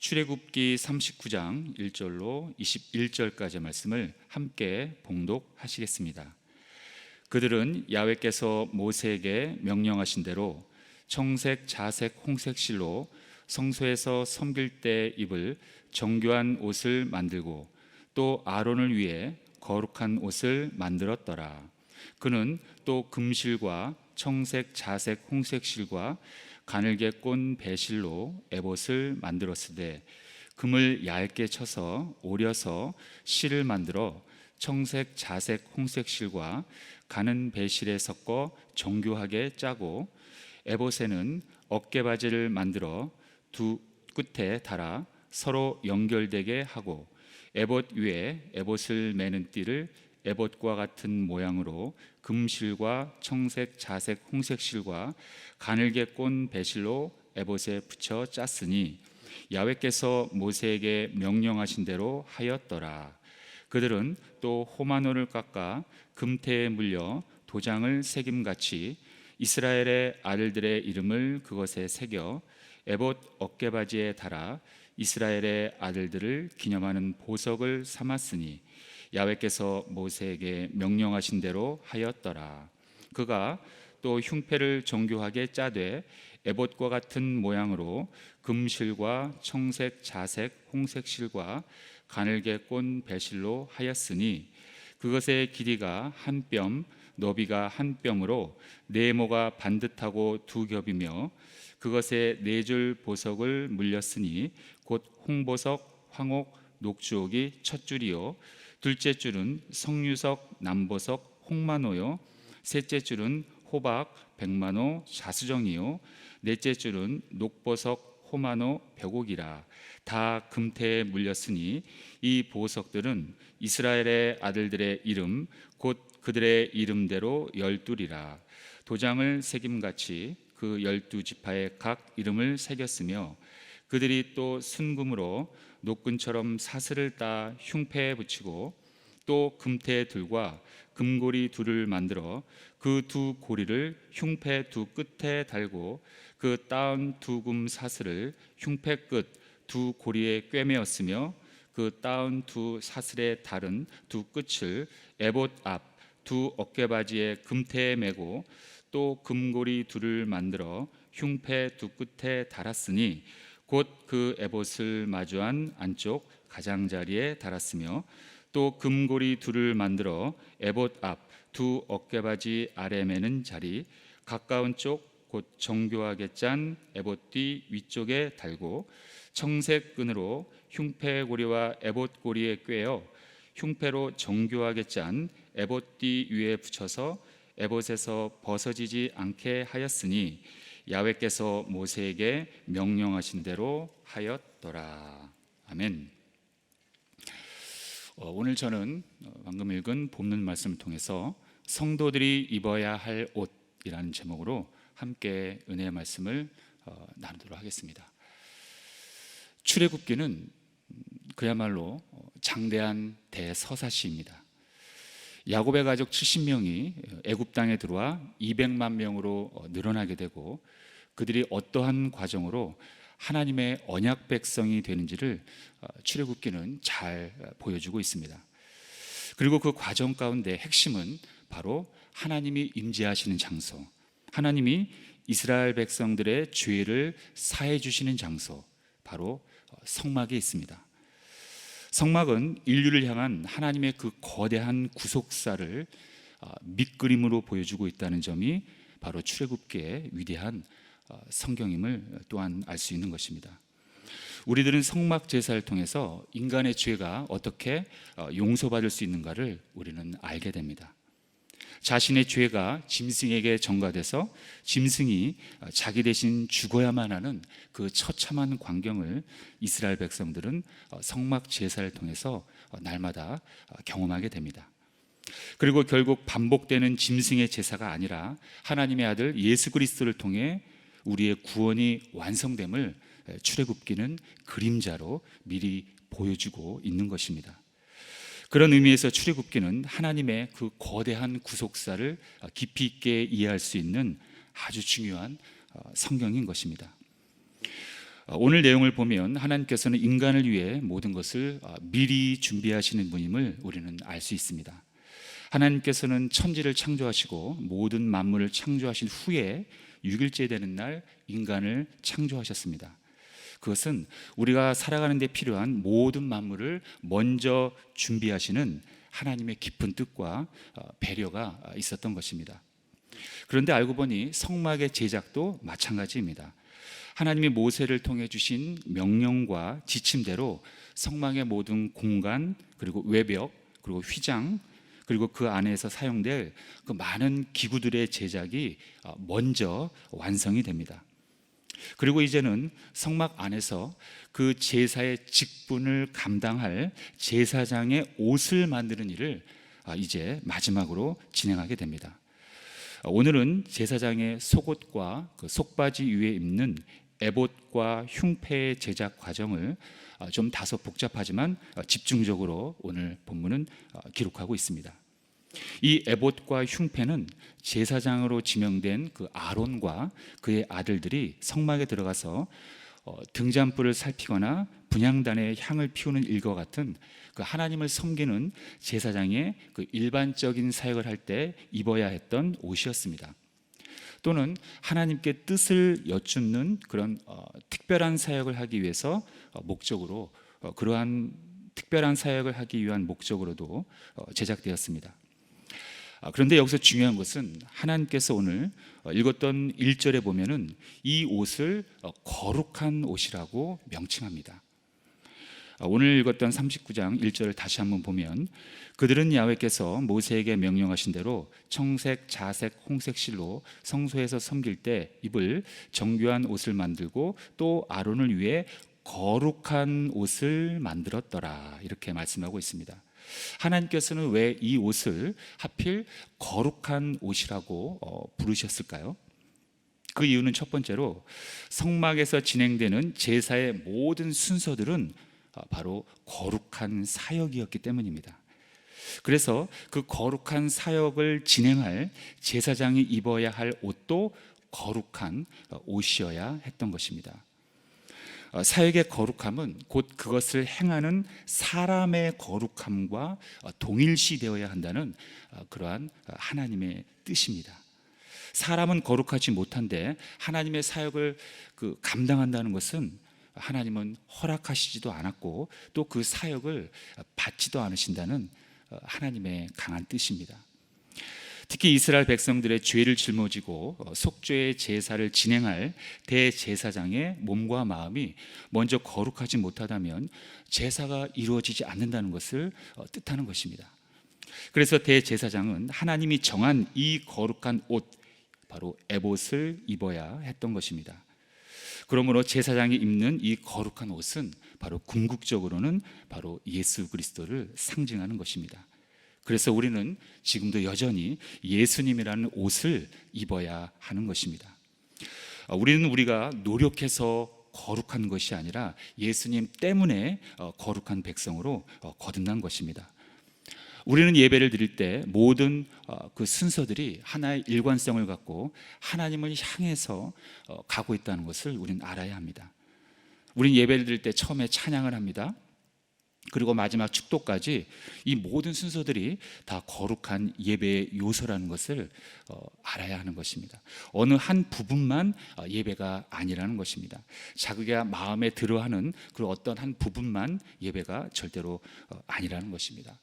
출애굽기 39장 1절로 21절까지의 말씀을 함께 봉독하시겠습니다. 그들은 야훼께서 모세에게 명령하신 대로 청색, 자색, 홍색 실로 성소에서 섬길 때 입을 정교한 옷을 만들고 또 아론을 위해 거룩한 옷을 만들었더라. 그는 또 금실과 청색, 자색, 홍색 실과 가늘게 꼰 배실로 에봇을 만들었으되 금을 얇게 쳐서 오려서 실을 만들어 청색, 자색, 홍색 실과 가는 배실에 섞어 정교하게 짜고 에봇에는 어깨바지를 만들어 두 끝에 달아 서로 연결되게 하고 에봇 위에 에봇을 매는 띠를 에봇과 같은 모양으로 금실과 청색, 자색, 홍색 실과 가늘게 꼰 배실로 에봇에 붙여 짰으니 야훼께서 모세에게 명령하신 대로 하였더라. 그들은 또 호마노를 깎아 금태에 물려 도장을 새김같이 이스라엘의 아들들의 이름을 그것에 새겨 에봇 어깨바지에 달아 이스라엘의 아들들을 기념하는 보석을 삼았으니 야훼께서 모세에게 명령하신 대로 하였더라. 그가 또 흉패를 정교하게 짜되 에봇과 같은 모양으로 금실과 청색, 자색, 홍색 실과 가늘게 꼰 배실로 하였으니 그것의 길이가 한 뼘, 너비가 한 뼘으로 네모가 반듯하고 두 겹이며 그것에 네 줄 보석을 물렸으니 곧 홍보석, 황옥, 녹주옥이 첫 줄이요 둘째 줄은 석류석, 남보석, 홍마노요 셋째 줄은 호박, 백마노, 자수정이요 넷째 줄은 녹보석, 호마노, 벽옥이라. 다 금태에 물렸으니 이 보석들은 이스라엘의 아들들의 이름 곧 그들의 이름대로 12이라. 도장을 새김같이 그 12지파의 각 이름을 새겼으며 그들이 또 순금으로 노끈처럼 사슬을 따 흉패에 붙이고 또 금태의 둘과 금고리 둘을 만들어 그 두 고리를 흉패 두 끝에 달고 그 따은 두 금 사슬을 흉패 끝 두 고리에 꿰매었으며 그 따은 두 사슬에 달은 두 끝을 에봇 앞 두 어깨바지에 금태에 매고 또 금고리 둘을 만들어 흉패 두 끝에 달았으니 곧 그 에봇을 마주한 안쪽 가장자리에 달았으며 또 금고리 둘을 만들어 에봇 앞 두 어깨바지 아래 매는 자리 가까운 쪽 곧 정교하게 짠 에봇 뒤 위쪽에 달고 청색 끈으로 흉패 고리와 에봇 고리에 꿰어 흉패로 정교하게 짠 에봇 뒤 위에 붙여서 에봇에서 벗어지지 않게 하였으니 야훼께서 모세에게 명령하신 대로 하였더라. 아멘. 오늘 저는 방금 읽은 본문 말씀을 통해서 성도들이 입어야 할 옷이라는 제목으로 함께 은혜의 말씀을 나누도록 하겠습니다. 출애굽기는 그야말로 장대한 대서사시입니다. 야곱의 가족 70명이 애굽 땅에 들어와 200만 명으로 늘어나게 되고 그들이 어떠한 과정으로 하나님의 언약 백성이 되는지를 출애굽기는 잘 보여주고 있습니다. 그리고 그 과정 가운데 핵심은 바로 하나님이 임재하시는 장소, 하나님이 이스라엘 백성들의 죄를 사해 주시는 장소, 바로 성막에 있습니다. 성막은 인류를 향한 하나님의 그 거대한 구속사를 밑그림으로 보여주고 있다는 점이 바로 출애굽기의 위대한 성경임을 또한 알 수 있는 것입니다. 우리들은 성막 제사를 통해서 인간의 죄가 어떻게 용서받을 수 있는가를 우리는 알게 됩니다. 자신의 죄가 짐승에게 전가돼서 짐승이 자기 대신 죽어야만 하는 그 처참한 광경을 이스라엘 백성들은 성막 제사를 통해서 날마다 경험하게 됩니다. 그리고 결국 반복되는 짐승의 제사가 아니라 하나님의 아들 예수 그리스도를 통해 우리의 구원이 완성됨을 출애굽기는 그림자로 미리 보여주고 있는 것입니다. 그런 의미에서 출애굽기는 하나님의 그 거대한 구속사를 깊이 있게 이해할 수 있는 아주 중요한 성경인 것입니다. 오늘 내용을 보면 하나님께서는 인간을 위해 모든 것을 미리 준비하시는 분임을 우리는 알 수 있습니다. 하나님께서는 천지를 창조하시고 모든 만물을 창조하신 후에 6일째 되는 날 인간을 창조하셨습니다. 그것은 우리가 살아가는 데 필요한 모든 만물을 먼저 준비하시는 하나님의 깊은 뜻과 배려가 있었던 것입니다. 그런데 알고 보니 성막의 제작도 마찬가지입니다. 하나님이 모세를 통해 주신 명령과 지침대로 성막의 모든 공간, 그리고 외벽, 그리고 휘장, 그리고 그 안에서 사용될 그 많은 기구들의 제작이 먼저 완성이 됩니다. 그리고 이제는 성막 안에서 그 제사의 직분을 감당할 제사장의 옷을 만드는 일을 이제 마지막으로 진행하게 됩니다. 오늘은 제사장의 속옷과 그 속바지 위에 입는 에봇과 흉패의 제작 과정을 좀 다소 복잡하지만 집중적으로 오늘 본문은 기록하고 있습니다. 이 에봇과 흉패는 제사장으로 지명된 그 아론과 그의 아들들이 성막에 들어가서 등잔불을 살피거나 분향단에 향을 피우는 일과 같은 그 하나님을 섬기는 제사장의 그 일반적인 사역을 할 때 입어야 했던 옷이었습니다. 또는 하나님께 뜻을 여쭙는 그런 특별한 사역을 하기 위해서 목적으로 그러한 특별한 사역을 하기 위한 목적으로도 제작되었습니다. 그런데 여기서 중요한 것은 하나님께서 오늘 읽었던 1절에 보면은 이 옷을 거룩한 옷이라고 명칭합니다. 오늘 읽었던 39장 1절을 다시 한번 보면 그들은 야훼께서 모세에게 명령하신 대로 청색, 자색, 홍색 실로 성소에서 섬길 때 입을 정교한 옷을 만들고 또 아론을 위해 거룩한 옷을 만들었더라, 이렇게 말씀하고 있습니다. 하나님께서는 왜 이 옷을 하필 거룩한 옷이라고 부르셨을까요? 그 이유는 첫 번째로 성막에서 진행되는 제사의 모든 순서들은 바로 거룩한 사역이었기 때문입니다. 그래서 그 거룩한 사역을 진행할 제사장이 입어야 할 옷도 거룩한 옷이어야 했던 것입니다. 사역의 거룩함은 곧 그것을 행하는 사람의 거룩함과 동일시되어야 한다는 그러한 하나님의 뜻입니다. 사람은 거룩하지 못한데 하나님의 사역을 감당한다는 것은 하나님은 허락하시지도 않았고 또 그 사역을 받지도 않으신다는 하나님의 강한 뜻입니다. 특히 이스라엘 백성들의 죄를 짊어지고 속죄의 제사를 진행할 대제사장의 몸과 마음이 먼저 거룩하지 못하다면 제사가 이루어지지 않는다는 것을 뜻하는 것입니다. 그래서 대제사장은 하나님이 정한 이 거룩한 옷, 바로 에봇을 입어야 했던 것입니다. 그러므로 제사장이 입는 이 거룩한 옷은 바로 궁극적으로는 바로 예수 그리스도를 상징하는 것입니다. 그래서 우리는 지금도 여전히 예수님이라는 옷을 입어야 하는 것입니다. 우리는 우리가 노력해서 거룩한 것이 아니라 예수님 때문에 거룩한 백성으로 거듭난 것입니다. 우리는 예배를 드릴 때 모든 그 순서들이 하나의 일관성을 갖고 하나님을 향해서 가고 있다는 것을 우리는 알아야 합니다. 우리는 예배를 드릴 때 처음에 찬양을 합니다. 그리고 마지막 축도까지 이 모든 순서들이 다 거룩한 예배의 요소라는 것을 알아야 하는 것입니다. 어느 한 부분만 예배가 아니라는 것입니다. 자기가 마음에 들어하는 그런 어떤 한 부분만 예배가 절대로 아니라는 것입니다.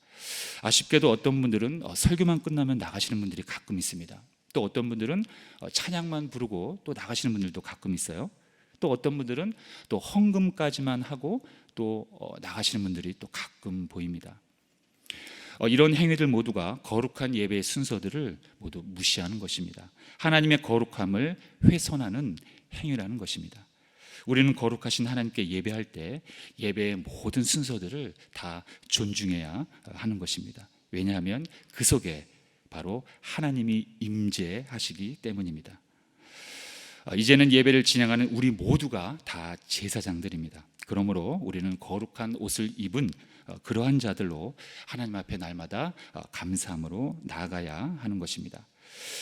아쉽게도 어떤 분들은 설교만 끝나면 나가시는 분들이 가끔 있습니다. 또 어떤 분들은 찬양만 부르고 또 나가시는 분들도 가끔 있어요. 또 어떤 분들은 또 헌금까지만 하고 또 나가시는 분들이 또 가끔 보입니다. 이런 행위들 모두가 거룩한 예배의 순서들을 모두 무시하는 것입니다. 하나님의 거룩함을 훼손하는 행위라는 것입니다. 우리는 거룩하신 하나님께 예배할 때 예배의 모든 순서들을 다 존중해야 하는 것입니다. 왜냐하면 그 속에 바로 하나님이 임재하시기 때문입니다. 이제는 예배를 진행하는 우리 모두가 다 제사장들입니다. 그러므로 우리는 거룩한 옷을 입은 그러한 자들로 하나님 앞에 날마다 감사함으로 나아가야 하는 것입니다.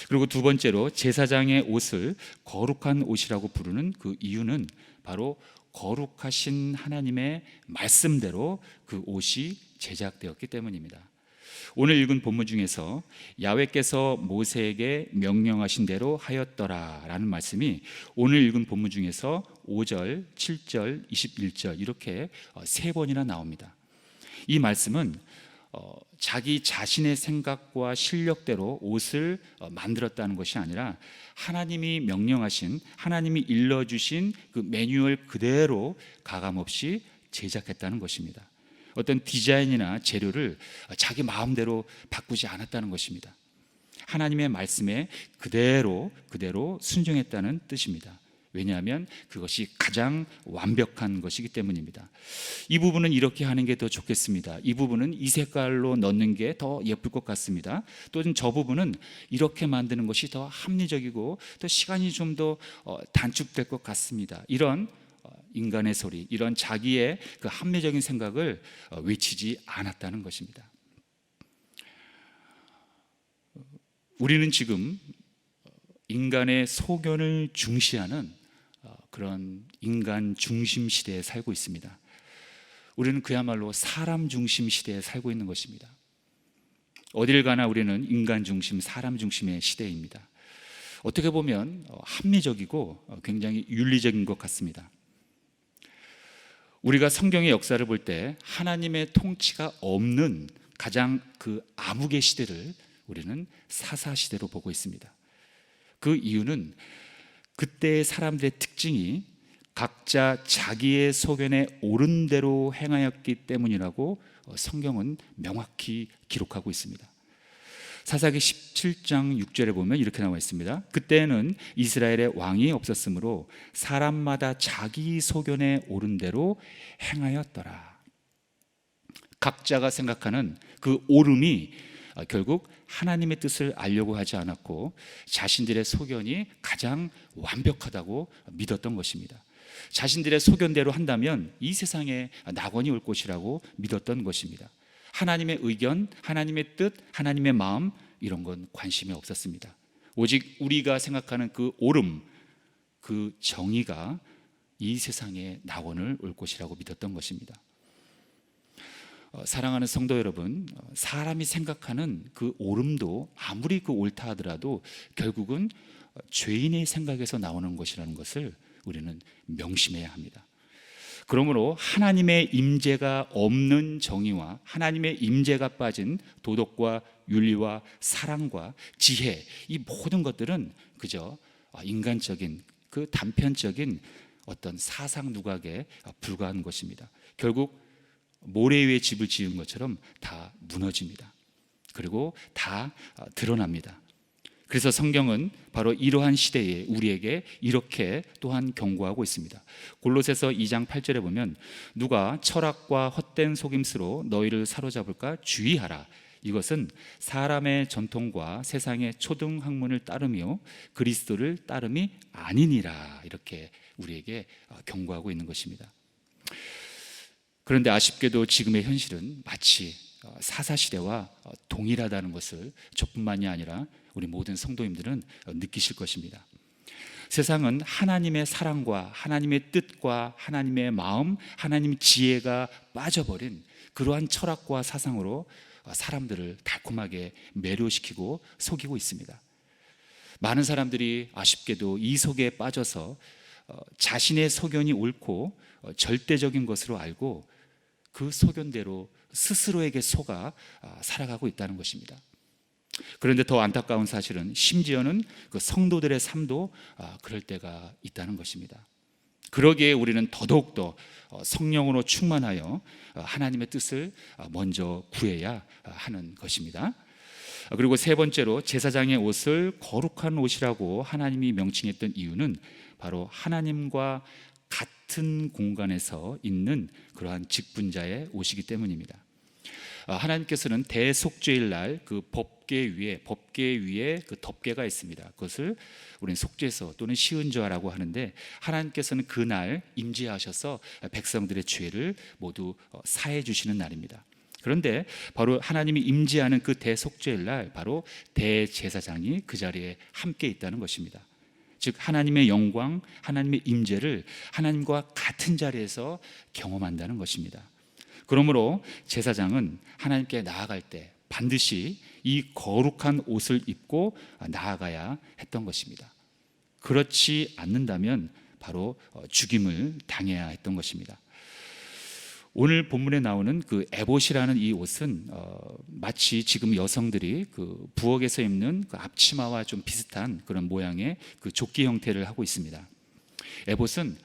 그리고 두 번째로 제사장의 옷을 거룩한 옷이라고 부르는 그 이유는 바로 거룩하신 하나님의 말씀대로 그 옷이 제작되었기 때문입니다. 오늘 읽은 본문 중에서 야훼께서 모세에게 명령하신 대로 하였더라 라는 말씀이 오늘 읽은 본문 중에서 5절, 7절, 21절 이렇게 3번이나 나옵니다. 이 말씀은 자기 자신의 생각과 실력대로 옷을 만들었다는 것이 아니라 하나님이 명령하신, 하나님이 일러주신 그 매뉴얼 그대로 가감없이 제작했다는 것입니다. 어떤 디자인이나 재료를 자기 마음대로 바꾸지 않았다는 것입니다. 하나님의 말씀에 그대로 순종했다는 뜻입니다. 왜냐하면 그것이 가장 완벽한 것이기 때문입니다. 이 부분은 이렇게 하는 게 더 좋겠습니다. 이 부분은 이 색깔로 넣는 게 더 예쁠 것 같습니다. 또는 저 부분은 이렇게 만드는 것이 더 합리적이고 또 시간이 좀 더 단축될 것 같습니다. 이런 인간의 소리, 이런 자기의 그 합리적인 생각을 외치지 않았다는 것입니다. 우리는 지금 인간의 소견을 중시하는 그런 인간 중심 시대에 살고 있습니다. 우리는 그야말로 사람 중심 시대에 살고 있는 것입니다. 어딜 가나 우리는 인간 중심, 사람 중심의 시대입니다. 어떻게 보면 합리적이고 굉장히 윤리적인 것 같습니다. 우리가 성경의 역사를 볼 때 하나님의 통치가 없는 가장 그 암흑의 시대를 우리는 사사시대로 보고 있습니다. 그 이유는 그때의 사람들의 특징이 각자 자기의 소견에 옳은 대로 행하였기 때문이라고 성경은 명확히 기록하고 있습니다. 사사기 17장 6절에 보면 이렇게 나와 있습니다. 그때는 이스라엘의 왕이 없었으므로 사람마다 자기 소견에 옳은 대로 행하였더라. 각자가 생각하는 그 옳음이 결국 하나님의 뜻을 알려고 하지 않았고 자신들의 소견이 가장 완벽하다고 믿었던 것입니다. 자신들의 소견대로 한다면 이 세상에 낙원이 올 것이라고 믿었던 것입니다. 하나님의 의견, 하나님의 뜻, 하나님의 마음 이런 건 관심이 없었습니다. 오직 우리가 생각하는 그 옳음, 그 정의가 이 세상에 낙원을 올 것이라고 믿었던 것입니다. 사랑하는 성도 여러분, 사람이 생각하는 그 옳음도 아무리 그 옳다 하더라도 결국은 죄인의 생각에서 나오는 것이라는 것을 우리는 명심해야 합니다. 그러므로 하나님의 임재가 없는 정의와 하나님의 임재가 빠진 도덕과 윤리와 사랑과 지혜, 이 모든 것들은 그저 인간적인 그 단편적인 어떤 사상 누각에 불과한 것입니다. 결국 모래 위에 집을 지은 것처럼 다 무너집니다. 그리고 다 드러납니다. 그래서 성경은 바로 이러한 시대에 우리에게 이렇게 또한 경고하고 있습니다. 골로새서 2장 8절에 보면 누가 철학과 헛된 속임수로 너희를 사로잡을까 주의하라. 이것은 사람의 전통과 세상의 초등 학문을 따르며 그리스도를 따름이 아니니라. 이렇게 우리에게 경고하고 있는 것입니다. 그런데 아쉽게도 지금의 현실은 마치 사사시대와 동일하다는 것을 저뿐만이 아니라 우리 모든 성도님들은 느끼실 것입니다. 세상은 하나님의 사랑과 하나님의 뜻과 하나님의 마음, 하나님의 지혜가 빠져버린 그러한 철학과 사상으로 사람들을 달콤하게 매료시키고 속이고 있습니다. 많은 사람들이 아쉽게도 이 속에 빠져서 자신의 소견이 옳고 절대적인 것으로 알고 그 소견대로 스스로에게 속아 살아가고 있다는 것입니다. 그런데 더 안타까운 사실은 심지어는 그 성도들의 삶도 그럴 때가 있다는 것입니다. 그러기에 우리는 더더욱더 성령으로 충만하여 하나님의 뜻을 먼저 구해야 하는 것입니다. 그리고 세 번째로 제사장의 옷을 거룩한 옷이라고 하나님이 명칭했던 이유는 바로 하나님과 같은 공간에서 있는 그러한 직분자의 옷이기 때문입니다. 하나님께서는 대속죄일 날 그 법궤 위에 그 덮개가 있습니다. 그것을 우리는 속죄서 또는 시은좌라고 하는데 하나님께서는 그날 임재하셔서 백성들의 죄를 모두 사해 주시는 날입니다. 그런데 바로 하나님이 임재하는 그 대속죄일 날 바로 대제사장이 그 자리에 함께 있다는 것입니다. 즉 하나님의 영광, 하나님의 임재를 하나님과 같은 자리에서 경험한다는 것입니다. 그러므로 제사장은 하나님께 나아갈 때 반드시 이 거룩한 옷을 입고 나아가야 했던 것입니다. 그렇지 않는다면 바로 죽임을 당해야 했던 것입니다. 오늘 본문에 나오는 그 에봇이라는 이 옷은 마치 지금 여성들이 그 부엌에서 입는 그 앞치마와 좀 비슷한 그런 모양의 그 조끼 형태를 하고 있습니다. 에봇은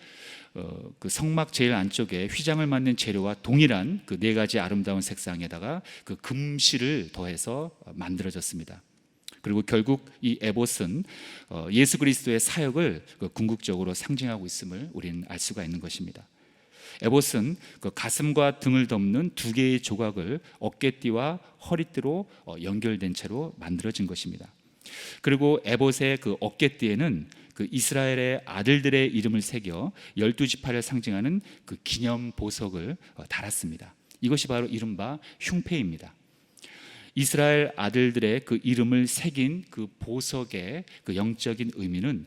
그 성막 제일 안쪽에 휘장을 만든 재료와 동일한 그 네 가지 아름다운 색상에다가 그 금실을 더해서 만들어졌습니다. 그리고 결국 이 에봇은 예수 그리스도의 사역을 궁극적으로 상징하고 있음을 우리는 알 수가 있는 것입니다. 에봇은 그 가슴과 등을 덮는 두 개의 조각을 어깨띠와 허리띠로 연결된 채로 만들어진 것입니다. 그리고 에봇의 그 어깨띠에는 그 이스라엘의 아들들의 이름을 새겨 12지파를 상징하는 그 기념 보석을 달았습니다. 이것이 바로 이른바 흉패입니다. 이스라엘 아들들의 그 이름을 새긴 그 보석의 그 영적인 의미는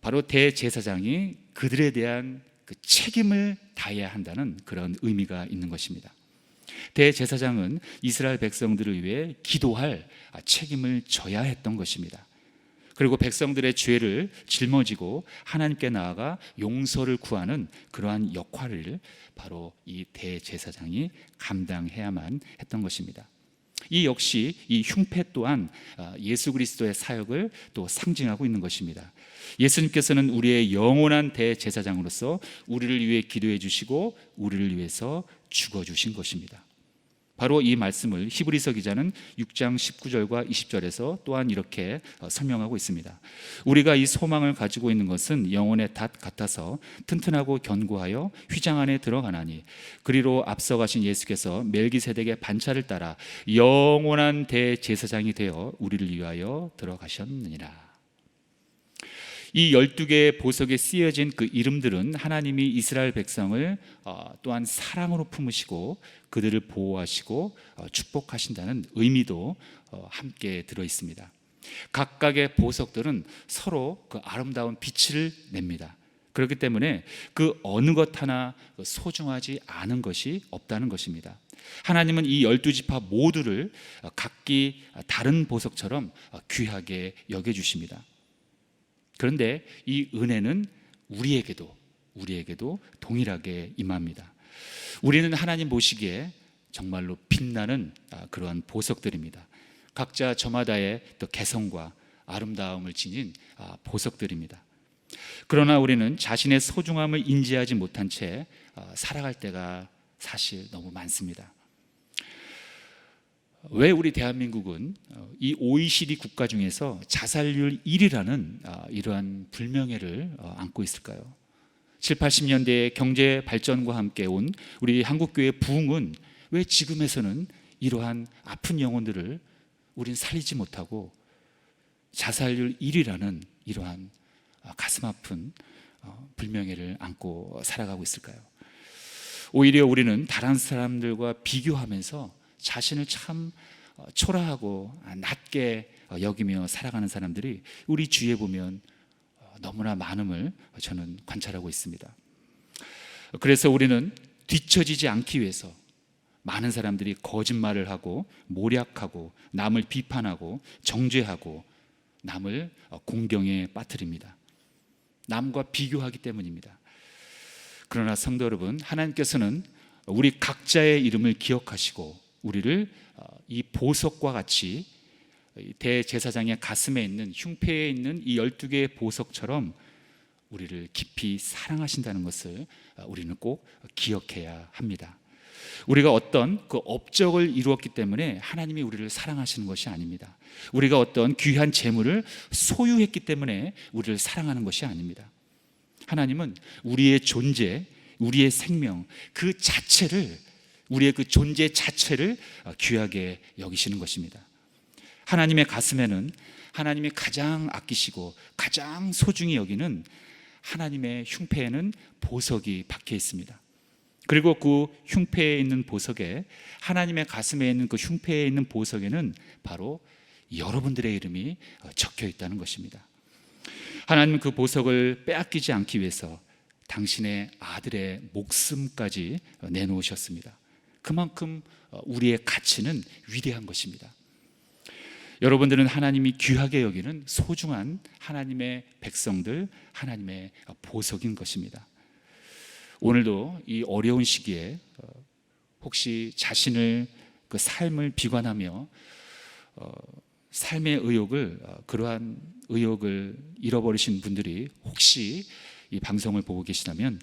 바로 대제사장이 그들에 대한 그 책임을 다해야 한다는 그런 의미가 있는 것입니다. 대제사장은 이스라엘 백성들을 위해 기도할 책임을 져야 했던 것입니다. 그리고 백성들의 죄를 짊어지고 하나님께 나아가 용서를 구하는 그러한 역할을 바로 이 대제사장이 감당해야만 했던 것입니다. 이 역시 이 흉패 또한 예수 그리스도의 사역을 또 상징하고 있는 것입니다. 예수님께서는 우리의 영원한 대제사장으로서 우리를 위해 기도해 주시고 우리를 위해서 죽어 주신 것입니다. 바로 이 말씀을 히브리서 기자는 6장 19절과 20절에서 또한 이렇게 설명하고 있습니다. 우리가 이 소망을 가지고 있는 것은 영혼의 닷 같아서 튼튼하고 견고하여 휘장 안에 들어가나니 그리로 앞서가신 예수께서 멜기세덱의 반차를 따라 영원한 대제사장이 되어 우리를 위하여 들어가셨느니라. 이 12개의 보석에 쓰여진 그 이름들은 하나님이 이스라엘 백성을 또한 사랑으로 품으시고 그들을 보호하시고 축복하신다는 의미도 함께 들어 있습니다. 각각의 보석들은 서로 그 아름다운 빛을 냅니다. 그렇기 때문에 그 어느 것 하나 소중하지 않은 것이 없다는 것입니다. 하나님은 이 12지파 모두를 각기 다른 보석처럼 귀하게 여겨주십니다. 그런데 이 은혜는 우리에게도 동일하게 임합니다. 우리는 하나님 보시기에 정말로 빛나는 그러한 보석들입니다. 각자 저마다의 또 개성과 아름다움을 지닌 보석들입니다. 그러나 우리는 자신의 소중함을 인지하지 못한 채 살아갈 때가 사실 너무 많습니다. 왜 우리 대한민국은 이 OECD 국가 중에서 자살률 1위라는 이러한 불명예를 안고 있을까요? 7, 80년대의 경제 발전과 함께 온 우리 한국교회 부흥은 왜 지금에서는 이러한 아픈 영혼들을 우린 살리지 못하고 자살률 1위라는 이러한 가슴 아픈 불명예를 안고 살아가고 있을까요? 오히려 우리는 다른 사람들과 비교하면서 자신을 참 초라하고 낮게 여기며 살아가는 사람들이 우리 주위에 보면 너무나 많음을 저는 관찰하고 있습니다. 그래서 우리는 뒤처지지 않기 위해서 많은 사람들이 거짓말을 하고 모략하고 남을 비판하고 정죄하고 남을 공경에 빠뜨립니다. 남과 비교하기 때문입니다. 그러나 성도 여러분, 하나님께서는 우리 각자의 이름을 기억하시고 우리를 이 보석과 같이 대제사장의 가슴에 있는 흉패에 있는 이 12개의 보석처럼 우리를 깊이 사랑하신다는 것을 우리는 꼭 기억해야 합니다. 우리가 어떤 그 업적을 이루었기 때문에 하나님이 우리를 사랑하시는 것이 아닙니다. 우리가 어떤 귀한 재물을 소유했기 때문에 우리를 사랑하는 것이 아닙니다. 하나님은 우리의 존재, 우리의 생명 그 자체를, 우리의 그 존재 자체를 귀하게 여기시는 것입니다. 하나님의 가슴에는 하나님이 가장 아끼시고 가장 소중히 여기는 하나님의 흉패에는 보석이 박혀 있습니다. 그리고 그 흉패에 있는 보석에, 하나님의 가슴에 있는 그 흉패에 있는 보석에는 바로 여러분들의 이름이 적혀 있다는 것입니다. 하나님 그 보석을 빼앗기지 않기 위해서 당신의 아들의 목숨까지 내놓으셨습니다. 그만큼 우리의 가치는 위대한 것입니다. 여러분들은 하나님이 귀하게 여기는 소중한 하나님의 백성들, 하나님의 보석인 것입니다. 오늘도 이 어려운 시기에 혹시 자신을 그 삶을 비관하며 삶의 그러한 의욕을 잃어버리신 분들이 혹시 이 방송을 보고 계시다면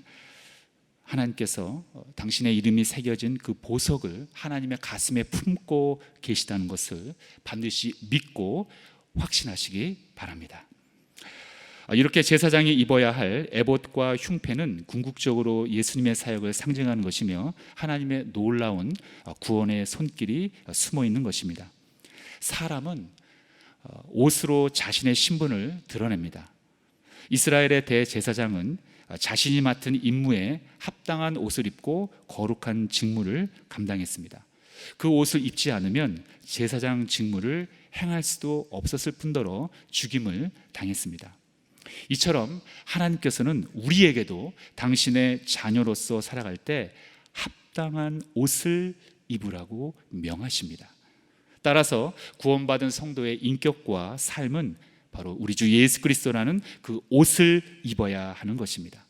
하나님께서 당신의 이름이 새겨진 그 보석을 하나님의 가슴에 품고 계시다는 것을 반드시 믿고 확신하시기 바랍니다. 이렇게 제사장이 입어야 할 에봇과 흉패는 궁극적으로 예수님의 사역을 상징하는 것이며 하나님의 놀라운 구원의 손길이 숨어 있는 것입니다. 사람은 옷으로 자신의 신분을 드러냅니다. 이스라엘의 대제사장은 자신이 맡은 임무에 합당한 옷을 입고 거룩한 직무를 감당했습니다. 그 옷을 입지 않으면 제사장 직무를 행할 수도 없었을 뿐더러 죽임을 당했습니다. 이처럼 하나님께서는 우리에게도 당신의 자녀로서 살아갈 때 합당한 옷을 입으라고 명하십니다. 따라서 구원받은 성도의 인격과 삶은 바로 우리 주 예수 그리스도라는 그 옷을 입어야 하는 것입니다.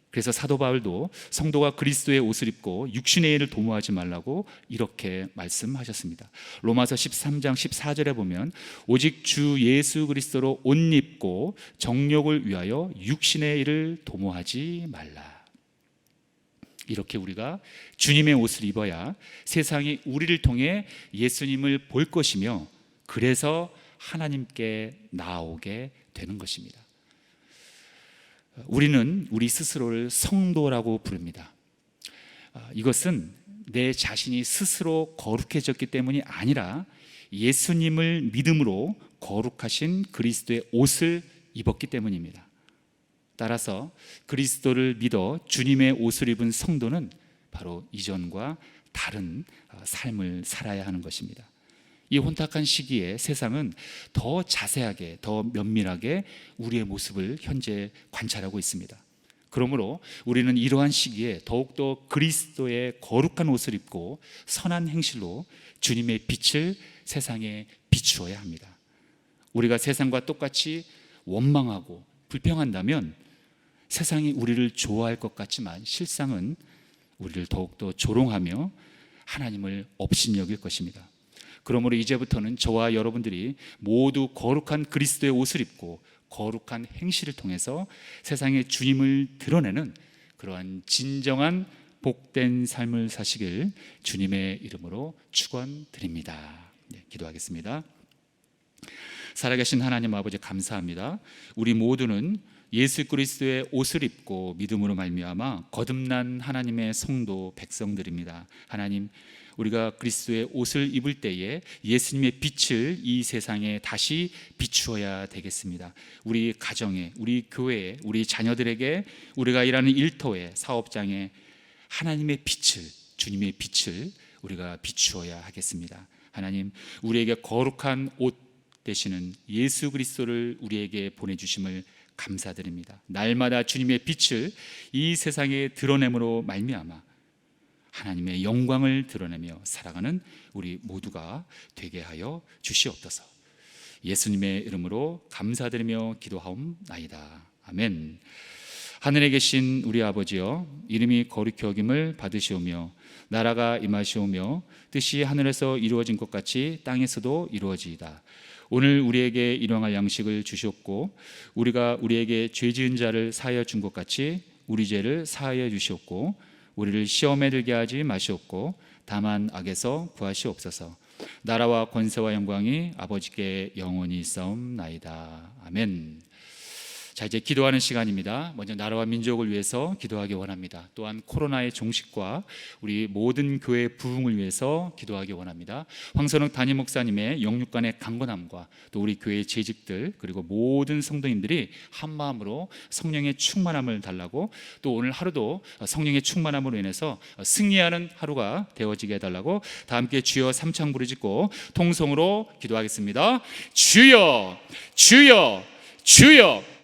그래서 사도 바울도 성도가 그리스도의 옷을 입고 육신의 일을 도모하지 말라고 이렇게 말씀하셨습니다. 로마서 13장 14절에 보면 오직 주 예수 그리스도로 옷 입고 정욕을 위하여 육신의 일을 도모하지 말라. 이렇게 우리가 주님의 옷을 입어야 세상이 우리를 통해 예수님을 볼 것이며 그래서 하나님께 나아오게 되는 것입니다. 우리는 우리 스스로를 성도라고 부릅니다. 이것은 내 자신이 스스로 거룩해졌기 때문이 아니라 예수님을 믿음으로 거룩하신 그리스도의 옷을 입었기 때문입니다. 따라서 그리스도를 믿어 주님의 옷을 입은 성도는 바로 이전과 다른 삶을 살아야 하는 것입니다. 이 혼탁한 시기에 세상은 더 자세하게, 더 면밀하게 우리의 모습을 현재 관찰하고 있습니다. 그러므로 우리는 이러한 시기에 더욱더 그리스도의 거룩한 옷을 입고 선한 행실로 주님의 빛을 세상에 비추어야 합니다. 우리가 세상과 똑같이 원망하고 불평한다면 세상이 우리를 좋아할 것 같지만 실상은 우리를 더욱더 조롱하며 하나님을 업신여길 것입니다. 그러므로 이제부터는 저와 여러분들이 모두 거룩한 그리스도의 옷을 입고 거룩한 행실을 통해서 세상에 주님을 드러내는 그러한 진정한 복된 삶을 사시길 주님의 이름으로 축원드립니다. 기도하겠습니다. 살아계신 하나님 아버지 감사합니다. 우리 모두는 예수 그리스도의 옷을 입고 믿음으로 말미암아 거듭난 하나님의 성도 백성들입니다. 하나님, 우리가 그리스도의 옷을 입을 때에 예수님의 빛을 이 세상에 다시 비추어야 되겠습니다. 우리 가정에, 우리 교회에, 우리 자녀들에게, 우리가 일하는 일터에, 사업장에 하나님의 빛을, 주님의 빛을 우리가 비추어야 하겠습니다. 하나님, 우리에게 거룩한 옷 되시는 예수 그리스도를 우리에게 보내주심을 감사드립니다. 날마다 주님의 빛을 이 세상에 드러냄으로 말미암아 하나님의 영광을 드러내며 살아가는 우리 모두가 되게 하여 주시옵소서. 예수님의 이름으로 감사드리며 기도하옵나이다. 아멘. 하늘에 계신 우리 아버지여, 이름이 거룩히 여김을 받으시오며 나라가 임하시오며 뜻이 하늘에서 이루어진 것 같이 땅에서도 이루어지이다. 오늘 우리에게 일용할 양식을 주시옵고 우리가 우리에게 죄 지은 자를 사하여 준 것 같이 우리 죄를 사하여 주시옵고 우리를 시험에 들게 하지 마시옵고 다만 악에서 구하시옵소서. 나라와 권세와 영광이 아버지께 영원히 있사옵나이다. 아멘. 자, 이제 기도하는 시간입니다. 먼저 나라와 민족을 위해서 기도하기 원합니다. 또한 코로나의 종식과 우리 모든 교회 부흥을 위해서 기도하기 원합니다. 황선욱 담임 목사님의 영육간의 강건함과 또 우리 교회 재직들 그리고 모든 성도님들이 한 마음으로 성령의 충만함을 달라고, 또 오늘 하루도 성령의 충만함으로 인해서 승리하는 하루가 되어지게 해달라고 다 함께 주여 삼창 부르짖고 통성으로 기도하겠습니다. 주여, 주여, 주여.